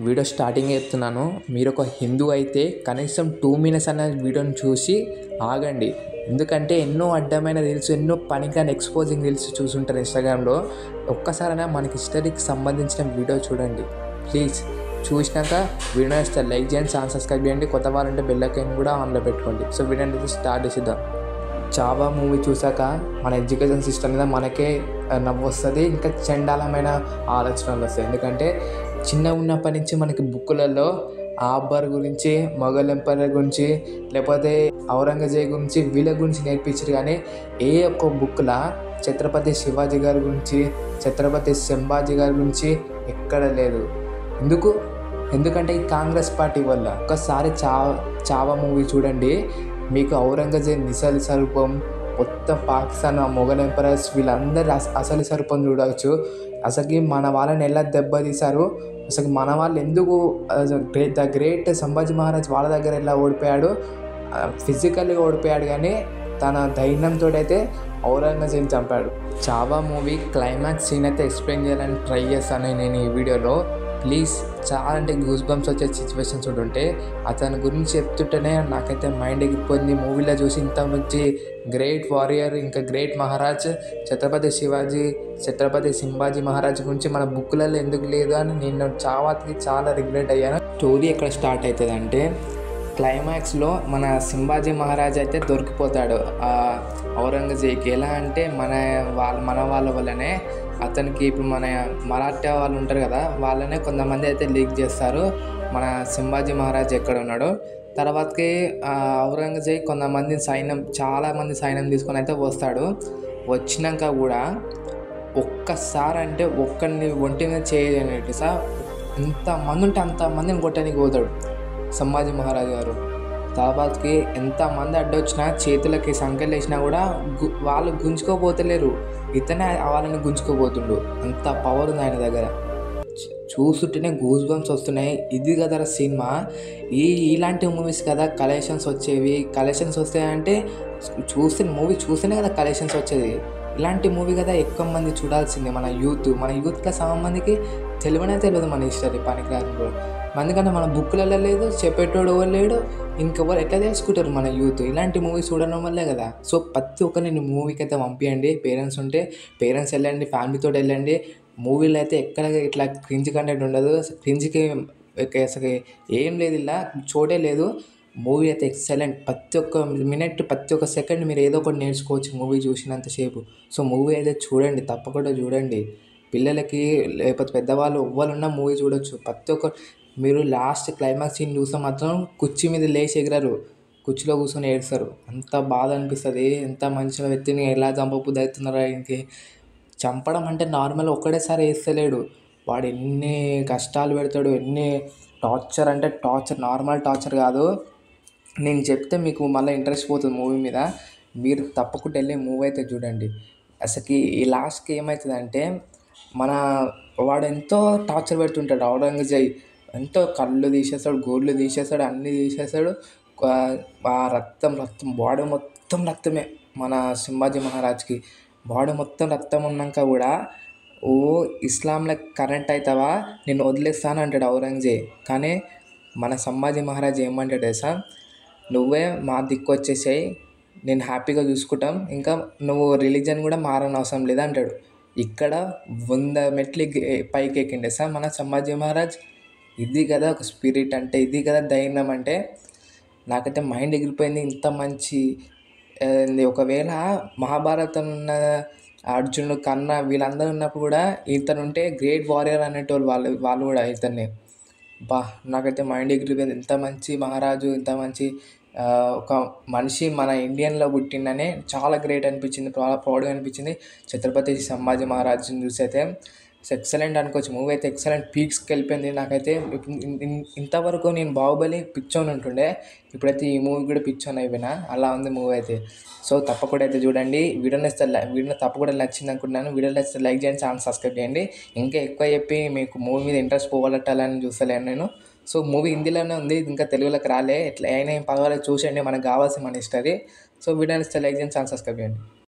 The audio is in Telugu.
వీడియో స్టార్టింగ్ చెప్తున్నాను. మీరు ఒక హిందూ అయితే కనీసం 2 మినిట్స్ అన్న వీడియోని చూసి ఆగండి. ఎందుకంటే ఎన్నో అడ్డమైన రీల్స్, ఎన్నో పనికిరాని ఎక్స్పోజింగ్ రీల్స్ చూసుంటారు ఇన్స్టాగ్రామ్లో. ఒక్కసారైనా మనకి హిస్టరీకి సంబంధించిన వీడియో చూడండి ప్లీజ్. చూసినాక వీడియో నచ్చితే లైక్ చేయండి, ఛానల్ సబ్స్క్రైబ్ చేయండి, కొత్త వారంటే బెల్ ఐకాన్ కూడా ఆన్లో పెట్టుకోండి. సో వీడియో అనేది స్టార్ట్ చేద్దాం. చావా మూవీ చూసాక మన ఎడ్యుకేషన్ సిస్టమ్ మీద మనకే నవ్వు వస్తుంది, ఇంకా చండాలమైన ఆలోచనలు వస్తాయి. ఎందుకంటే చిన్న ఉన్నప్పటి నుంచి మనకి బుక్కులలో అక్బర్ గురించి, మొఘల్ ఎంపైర్ గురించి, లేకపోతే ఔరంగజేబు గురించి, వీళ్ళ గురించి నేర్పించారు. కానీ ఏ ఒక్క బుక్లా ఛత్రపతి శివాజీ గారి గురించి, ఛత్రపతి సంభాజీ గారి గురించి ఎక్కడ లేదు. ఎందుకంటే ఈ కాంగ్రెస్ పార్టీ వల్ల. ఒకసారి చావా మూవీ చూడండి, మీకు ఔరంగజేబ్ నిసలి స్వరూపం, మొత్తం పాకిస్తాన్ మొఘల్ ఎంపరర్స్ వీళ్ళందరూ అసలు స్వరూపం చూడవచ్చు. అసలుకి మన వాళ్ళని ఎలా దెబ్బతీశారు, అసలు మన వాళ్ళు ఎందుకు ద గ్రేట్ సంభాజీ మహారాజ్ వాళ్ళ దగ్గర ఎలా ఓడిపోయాడు. ఫిజికల్గా ఓడిపోయాడు కానీ తన ధైర్యంతో అయితే ఔరంగజేబ్ చంపాడు. చావా మూవీ క్లైమాక్స్ సీన్ అయితే ఎక్స్ప్లెయిన్ చేయాలని ట్రై చేస్తాను నేను ఈ వీడియోలో. ప్లీజ్, చాలా అంటే గూస్ బంప్స్ వచ్చే సిచ్యువేషన్స్ ఉంటుంటే అతని గురించి చెప్తుంటేనే నాకైతే మైండ్ ఎగిరిపోయింది. మూవీలో చూసి ఇంత మంచి గ్రేట్ వారియర్, ఇంకా గ్రేట్ మహారాజ్ ఛత్రపతి శివాజీ, ఛత్రపతి సంభాజీ మహారాజ్ గురించి మన బుక్లలో ఎందుకు లేదు అని నేను చావాకి చాలా రిగ్రెట్ అయ్యాను. స్టోరీ ఎక్కడ స్టార్ట్ అవుతుంది అంటే, క్లైమాక్స్లో మన సంభాజీ మహారాజ్ అయితే దొరికిపోతాడు ఔరంగజేబ్కి. ఎలా అంటే మన వాళ్ళ వల్లనే అతనికి ఇప్పుడు మన మరాఠా వాళ్ళు ఉంటారు కదా, వాళ్ళనే కొంతమంది అయితే లీక్ చేస్తారు మన సంభాజీ మహారాజ్ ఎక్కడ ఉన్నాడో. తర్వాతకి ఔరంగజేబ్ చాలామంది సైన్యం తీసుకొని అయితే వస్తాడు. వచ్చినాక కూడా ఒక్కసారి అంటే ఒక్కరిని ఒంటి మీద చేయలేనట్టు సార్, ఎంతమంది ఉంటే అంతమందిని కొట్టడానికి పోతాడు సంభాజీ మహారాజ్ గారు. తర్వాతకి ఎంతమంది అడ్డొచ్చినా చేతులకి సంఖ్యలు వేసినా కూడా వాళ్ళు గుంజుకోపోతలేరు, ఇతనే వాళ్ళని గుంజుకోపోతుండు. అంత పవర్ ఉంది ఆయన దగ్గర. చూస్తుంటేనే గూస్ బంప్స్ వస్తున్నాయి. ఇది కదా సినిమా. ఇలాంటి మూవీస్ కదా కలెక్షన్స్ వచ్చేవి. కలెక్షన్స్ వస్తాయంటే మూవీ చూస్తేనే కదా కలెక్షన్స్ వచ్చేది. ఇలాంటి మూవీ కదా ఎక్కువ మంది చూడాల్సిందే. మన యూత్లో సగం మందికి తెలియదు మన హిస్టరీ పనికిరాదు. అందుకని మన బుక్లలో లేదు, చెప్పేటోడు ఎవరు లేడు, ఇంకెవరు ఎట్లా తెలుసుకుంటారు మన యూత్. ఇలాంటి మూవీస్ చూడడం వల్లే కదా. సో ప్రతి ఒక్కరిని మూవీకి అయితే పంపించండి. పేరెంట్స్ ఉంటే పేరెంట్స్ వెళ్ళండి, ఫ్యామిలీతో వెళ్ళండి. మూవీలో అయితే ఎక్కడ ఇట్లా క్రింజ్ కంటెంట్ ఉండదు. క్రింజ్కి అసలు ఏం లేదు, ఇలా చోటే లేదు. మూవీ అయితే ఎక్సలెంట్. ప్రతి ఒక్క మినిట్, ప్రతి ఒక్క సెకండ్ మీరు ఏదో ఒకటి నేర్చుకోవచ్చు మూవీ చూసినంతసేపు. సో మూవీ అయితే చూడండి, తప్పకుండా చూడండి. పిల్లలకి లేకపోతే పెద్దవాళ్ళు ఎవ్వరున్నా మూవీ చూడొచ్చు. ప్రతి ఒక్క మీరు లాస్ట్ క్లైమాక్స్ సీన్ చూస్తే మాత్రం కుర్చీ మీద లేచి ఎగిరారు, కుర్చీలో కూర్చొని ఏడుస్తారు. అంత బాధ అనిపిస్తుంది. ఎంత మంచిగా వ్యక్తిని ఎలా చంపబుద్ధి అవుతున్నారో. ఆయనకి చంపడం అంటే నార్మల్ ఒక్కడేసారి వేస్తలేడు, వాడు ఎన్ని కష్టాలు పెడతాడు, ఎన్ని టార్చర్ అంటే టార్చర్, నార్మల్ టార్చర్ కాదు. నేను చెప్తే మీకు మళ్ళీ ఇంట్రెస్ట్ పోతుంది మూవీ మీద. మీరు తప్పకుండా వెళ్ళి మూవీ అయితే చూడండి. అసలుకి ఈ లాస్ట్కి ఏమవుతుందంటే, వాడు ఎంతో టార్చర్ పెడుతుంటాడు ఔరంగజేబ్. ఎంతో కళ్ళు తీసేస్తాడు, గోళ్ళు తీసేస్తాడు, అన్నీ తీసేస్తాడు. రక్తం బాడీ మొత్తం రక్తమే. మన సంభాజీ మహారాజ్కి బాడీ మొత్తం రక్తం ఉన్నాక కూడా, ఓ ఇస్లాంలో కరెంట్ అవుతావా, నేను వదిలేస్తాను అంటాడు ఔరంగజేబ్. కానీ మన సంభాజీ మహారాజ్ ఏమంటాడు తెలుసా, నువ్వే మా దిక్కు వచ్చేసాయి, నేను హ్యాపీగా చూసుకుంటాం, ఇంకా నువ్వు రిలీజన్ కూడా మారనవసరం లేదు అంటాడు. ఇక్కడ 100 మెట్లు పైకి ఎక్కిండే సార్ మన సంభాజీ మహారాజ్. ఇది కదా ఒక స్పిరిట్ అంటే, ఇది కదా ధైర్యం అంటే. నాకైతే మైండ్ ఎగిరిపోయింది. ఇంత మంచి ఒకవేళ మహాభారతం ఉన్న అర్జునుడు, కర్ణ వీళ్ళందరూ ఉన్నప్పుడు కూడా ఇతను ఉంటే గ్రేట్ వారియర్ అనేటోళ్ళు వాళ్ళు కూడా ఇతన్ని. నాకైతే మైండ్ ఎగిరిపోయింది. ఇంత మంచి మహారాజు, ఇంత మంచి ఒక మనిషి మన ఇండియన్లో పుట్టిండనే చాలా గ్రేట్ అనిపించింది, చాలా ప్రౌడ్గా అనిపించింది. ఛత్రపతి సంభాజీ మహారాజ్ని చూసి అయితే ఎక్సలెంట్ అనుకోవచ్చు. మూవీ అయితే ఎక్సలెంట్ పీక్స్కి వెళ్ళిపోయింది. నాకైతే ఇంతవరకు నేను బాహుబలి పిచ్చోని ఉంటుండే, ఇప్పుడైతే ఈ మూవీ కూడా పిచ్చోని అయిపోయినా, అలా ఉంది మూవీ అయితే. సో తప్పకుండా అయితే చూడండి. వీడియో తప్పకుండా నచ్చింది అనుకుంటున్నాను. వీడియో నచ్చితే లైక్ చేయండి, ఛానల్ సబ్స్క్రైబ్ చేయండి. ఇంకా ఎక్కువ చెప్పి మీకు మూవీ మీద ఇంట్రెస్ట్ పోగొట్టాలని చూస్తలేను నేను. సో మూవీ హిందీలోనే ఉంది, ఇంకా తెలుగులోకి రాలే. ఎట్లా అయినా ఏం పర్వాలేదు, చూసండి, మనకు కావాల్సిన మన హిస్టరీ. సో వీడియో నచ్చితే లైక్ చేయండి, ఛానల్ సబ్స్క్రైబ్ చేయండి.